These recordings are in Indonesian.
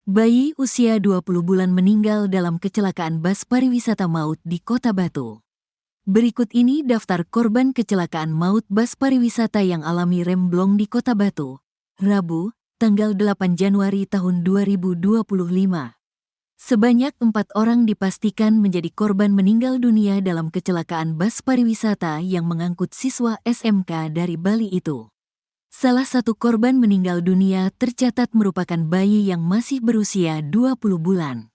Bayi usia 20 bulan meninggal dalam kecelakaan bus pariwisata maut di Kota Batu. Berikut ini daftar korban kecelakaan maut bus pariwisata yang alami remblong di Kota Batu, Rabu, tanggal 8 Januari tahun 2025. Sebanyak 4 orang dipastikan menjadi korban meninggal dunia dalam kecelakaan bus pariwisata yang mengangkut siswa SMK dari Bali itu. Salah satu korban meninggal dunia tercatat merupakan bayi yang masih berusia 20 bulan.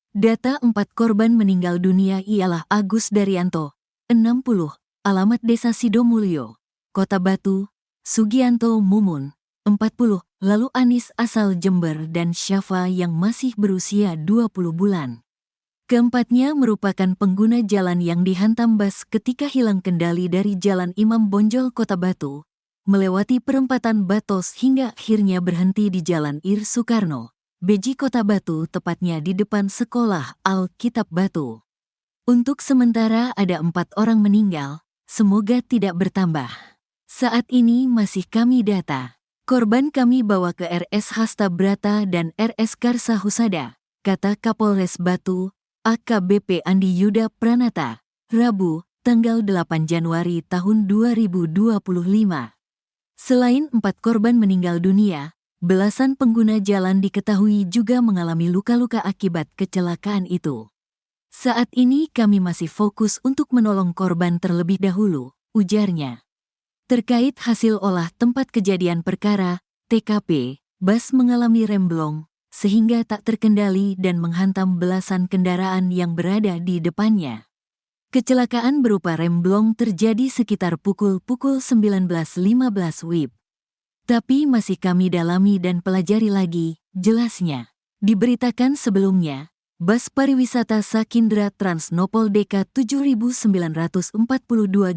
Data 4 korban meninggal dunia ialah Agus Daryanto, 60, alamat Desa Sidomulyo, Kota Batu, Sugianto Mumun, 40, lalu Anis asal Jember dan Syafa yang masih berusia 20 bulan. Keempatnya merupakan pengguna jalan yang dihantam bus ketika hilang kendali dari Jalan Imam Bonjol Kota Batu, melewati perempatan Batos hingga akhirnya berhenti di Jalan Ir Soekarno, Beji Kota Batu, tepatnya di depan Sekolah Alkitab Batu. Untuk sementara ada 4 orang meninggal, semoga tidak bertambah. Saat ini masih kami data. Korban kami bawa ke RS Hasta Brata dan RS Karsa Husada, kata Kapolres Batu, AKBP Andi Yuda Pranata, Rabu, tanggal 8 Januari tahun 2025. Selain 4 korban meninggal dunia, belasan pengguna jalan diketahui juga mengalami luka-luka akibat kecelakaan itu. Saat ini kami masih fokus untuk menolong korban terlebih dahulu, ujarnya. Terkait hasil olah tempat kejadian perkara, TKP, bus mengalami remblong, sehingga tak terkendali dan menghantam belasan kendaraan yang berada di depannya. Kecelakaan berupa remblong terjadi sekitar pukul 19.15 WIB. Tapi masih kami dalami dan pelajari lagi, jelasnya. Diberitakan sebelumnya, bus pariwisata Sakindra Transnopol DK 7942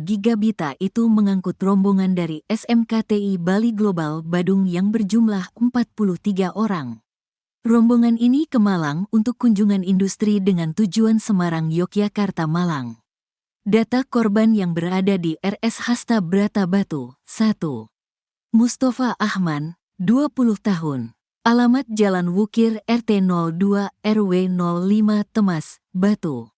Gigabita itu mengangkut rombongan dari SMKTI Bali Global Badung yang berjumlah 43 orang. Rombongan ini ke Malang untuk kunjungan industri dengan tujuan Semarang Yogyakarta Malang. Data korban yang berada di RS Hasta Brata Batu, 1. Mustafa Ahman, 20 tahun. Alamat Jalan Wukir RT 02 RW 05 Temas, Batu.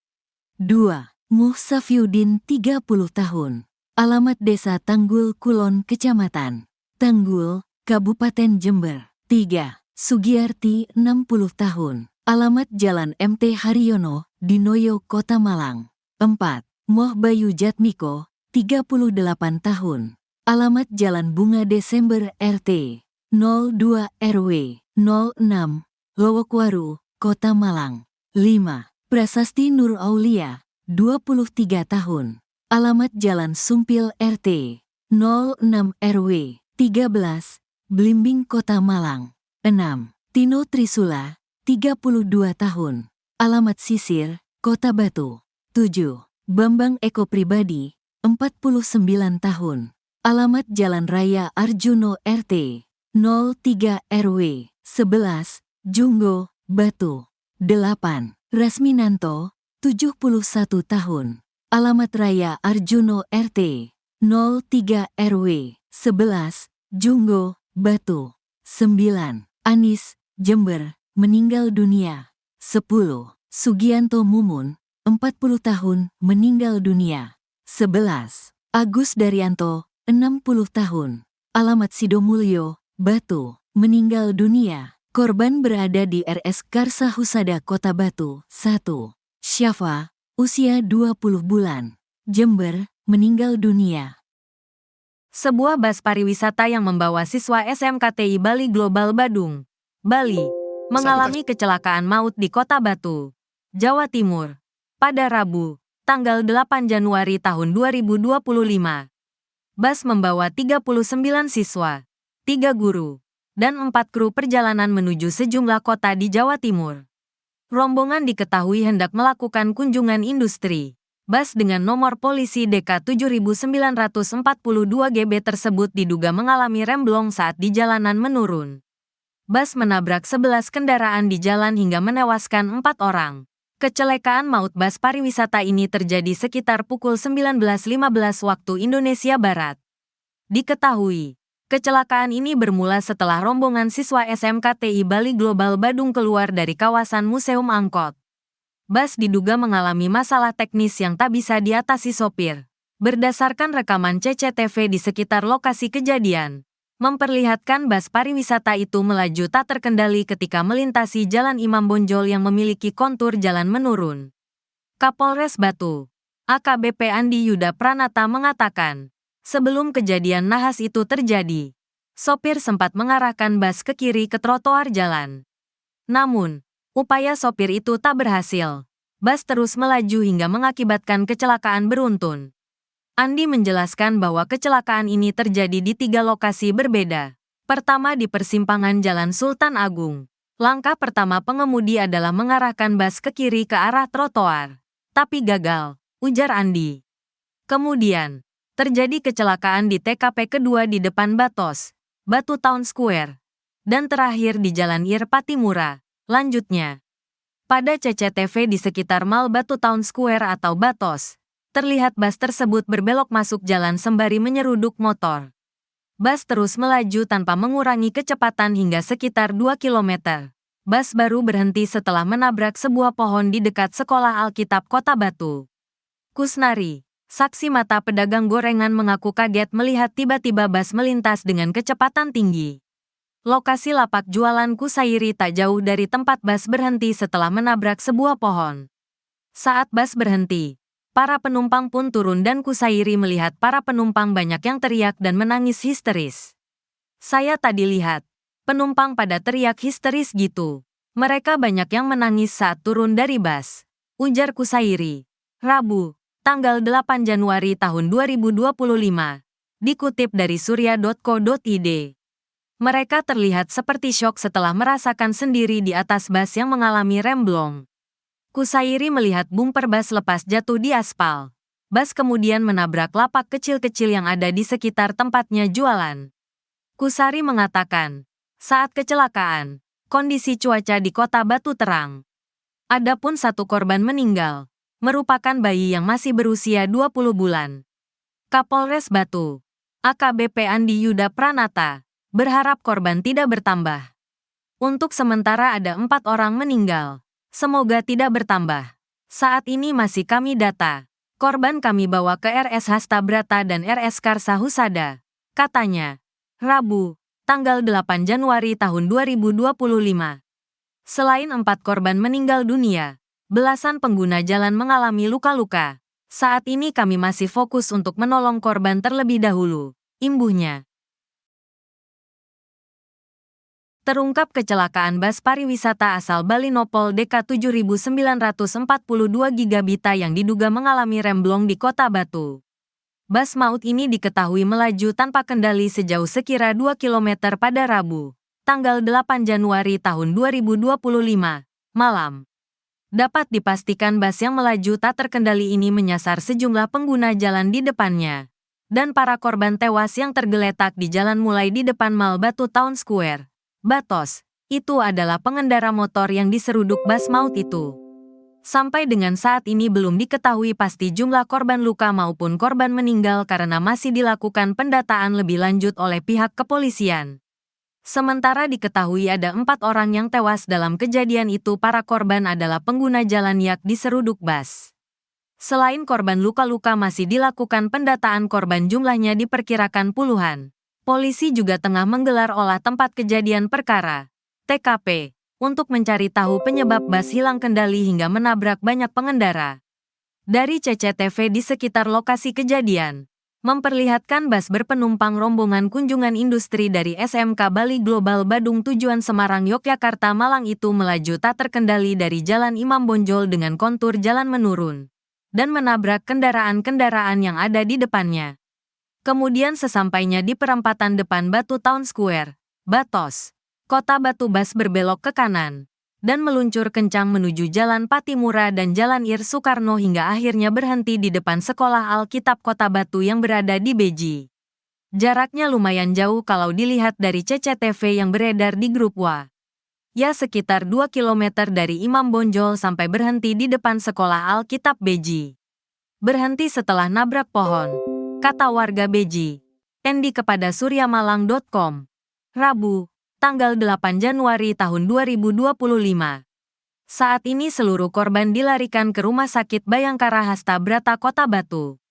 2. Muhsafiuddin, 30 tahun. Alamat Desa Tanggul Kulon Kecamatan Tanggul, Kabupaten Jember. 3. Sugiyarti, 60 tahun. Alamat Jalan MT Haryono, Dinoyo Kota Malang. 4. Moh Bayu Jatmiko, 38 tahun. Alamat Jalan Bunga Desember RT 02 RW 06 Lowokwaru, Kota Malang. 5. Prasasti Nur Aulia, 23 tahun. Alamat Jalan Sumpil RT 06 RW 13 Blimbing, Kota Malang. 6. Tino Trisula, 32 tahun. Alamat Sisir, Kota Batu. 7. Bambang Eko Pribadi, 49 tahun. Alamat Jalan Raya Arjuno RT 03 RW 11 Junggo, Batu. 8. Rasminanto, 71 tahun. Alamat Raya Arjuno RT 03 RW 11 Junggo, Batu. 9. Anis, Jember, meninggal dunia. 10. Sugianto Mumun, 40 tahun, meninggal dunia. 11. Agus Daryanto, 60 tahun. Alamat Sidomulyo, Batu, meninggal dunia. Korban berada di RS Karsa Husada Kota Batu. 1. Syafa, usia 20 bulan. Jember, meninggal dunia. Sebuah bus pariwisata yang membawa siswa SMKTI Bali Global Badung, Bali, mengalami kecelakaan maut di Kota Batu, Jawa Timur, pada Rabu, tanggal 8 Januari tahun 2025. Bus membawa 39 siswa, 3 guru, dan 4 kru perjalanan menuju sejumlah kota di Jawa Timur. Rombongan diketahui hendak melakukan kunjungan industri. Bus dengan nomor polisi DK 7942 GB tersebut diduga mengalami remblong saat di jalanan menurun. Bus menabrak 11 kendaraan di jalan hingga menewaskan 4 orang. Kecelakaan maut bus pariwisata ini terjadi sekitar pukul 19.15 waktu Indonesia Barat. Diketahui, Kecelakaan ini bermula setelah rombongan siswa SMKTI Bali Global Badung keluar dari kawasan Museum Angkot. Bus diduga mengalami masalah teknis yang tak bisa diatasi sopir. Berdasarkan rekaman CCTV di sekitar lokasi kejadian, memperlihatkan bus pariwisata itu melaju tak terkendali ketika melintasi Jalan Imam Bonjol yang memiliki kontur jalan menurun. Kapolres Batu, AKBP Andi Yuda Pranata mengatakan, sebelum kejadian nahas itu terjadi, sopir sempat mengarahkan bus ke kiri ke trotoar jalan. Namun, upaya sopir itu tak berhasil. Bus terus melaju hingga mengakibatkan kecelakaan beruntun. Andi menjelaskan bahwa kecelakaan ini terjadi di 3 lokasi berbeda. Pertama di persimpangan Jalan Sultan Agung. Langkah pertama pengemudi adalah mengarahkan bus ke kiri ke arah trotoar. Tapi gagal, ujar Andi. Kemudian, terjadi kecelakaan di TKP kedua di depan Batos, Batu Town Square. Dan terakhir di Jalan Ir Patimura. Lanjutnya, pada CCTV di sekitar Mall Batu Town Square atau Batos, terlihat bus tersebut berbelok masuk jalan sembari menyeruduk motor. Bus terus melaju tanpa mengurangi kecepatan hingga sekitar 2 km. Bus baru berhenti setelah menabrak sebuah pohon di dekat Sekolah Alkitab Kota Batu. Kusnari, saksi mata pedagang gorengan mengaku kaget melihat tiba-tiba bus melintas dengan kecepatan tinggi. Lokasi lapak jualan Kusairi tak jauh dari tempat bus berhenti setelah menabrak sebuah pohon. Saat bus berhenti, para penumpang pun turun dan Kusairi melihat para penumpang banyak yang teriak dan menangis histeris. Saya tadi lihat, penumpang pada teriak histeris gitu. Mereka banyak yang menangis saat turun dari bus, ujar Kusairi. Rabu, tanggal 8 Januari tahun 2025. Dikutip dari surya.co.id. Mereka terlihat seperti syok setelah merasakan sendiri di atas bus yang mengalami remblong. Kusairi melihat bumper bus lepas jatuh di aspal. Bus kemudian menabrak lapak kecil-kecil yang ada di sekitar tempatnya jualan. Kusari mengatakan, saat kecelakaan, kondisi cuaca di Kota Batu terang. Adapun satu korban meninggal, merupakan bayi yang masih berusia 20 bulan. Kapolres Batu, AKBP Andi Yuda Pranata, berharap korban tidak bertambah. Untuk sementara ada 4 orang meninggal. Semoga tidak bertambah. Saat ini masih kami data. Korban kami bawa ke RS Hasta Brata dan RS Karsa Husada, katanya. Rabu, tanggal 8 Januari tahun 2025. Selain 4 korban meninggal dunia, belasan pengguna jalan mengalami luka-luka. Saat ini kami masih fokus untuk menolong korban terlebih dahulu, imbuhnya. Terungkap kecelakaan bus pariwisata asal Bali Nopol DK 7942 Gigabita yang diduga mengalami remblong di Kota Batu. Bus maut ini diketahui melaju tanpa kendali sejauh sekira 2 km pada Rabu, tanggal 8 Januari tahun 2025, malam. Dapat dipastikan bus yang melaju tak terkendali ini menyasar sejumlah pengguna jalan di depannya. Dan para korban tewas yang tergeletak di jalan mulai di depan Mall Batu Town Square, Batos, itu adalah pengendara motor yang diseruduk bus maut itu. Sampai dengan saat ini belum diketahui pasti jumlah korban luka maupun korban meninggal karena masih dilakukan pendataan lebih lanjut oleh pihak kepolisian. Sementara diketahui ada 4 orang yang tewas dalam kejadian itu. Para korban adalah pengguna jalan yang diseruduk bus. Selain korban luka-luka masih dilakukan pendataan korban jumlahnya diperkirakan puluhan. Polisi juga tengah menggelar olah tempat kejadian perkara, TKP, untuk mencari tahu penyebab bus hilang kendali hingga menabrak banyak pengendara. Dari CCTV di sekitar lokasi kejadian, memperlihatkan bus berpenumpang rombongan kunjungan industri dari SMK Bali Global Badung tujuan Semarang Yogyakarta Malang itu melaju tak terkendali dari Jalan Imam Bonjol dengan kontur jalan menurun, dan menabrak kendaraan-kendaraan yang ada di depannya. Kemudian sesampainya di perempatan depan Batu Town Square, Batos, Kota Batu bus berbelok ke kanan, dan meluncur kencang menuju Jalan Patimura dan Jalan Ir Soekarno hingga akhirnya berhenti di depan Sekolah Alkitab Kota Batu yang berada di Beji. Jaraknya lumayan jauh kalau dilihat dari CCTV yang beredar di grup WA. Ya sekitar 2 km dari Imam Bonjol sampai berhenti di depan Sekolah Alkitab Beji. Berhenti setelah nabrak pohon, kata warga Beji. Endi kepada suryamalang.com. Rabu, tanggal 8 Januari tahun 2025. Saat ini seluruh korban dilarikan ke Rumah Sakit Bayangkara Hasta Brata Kota Batu.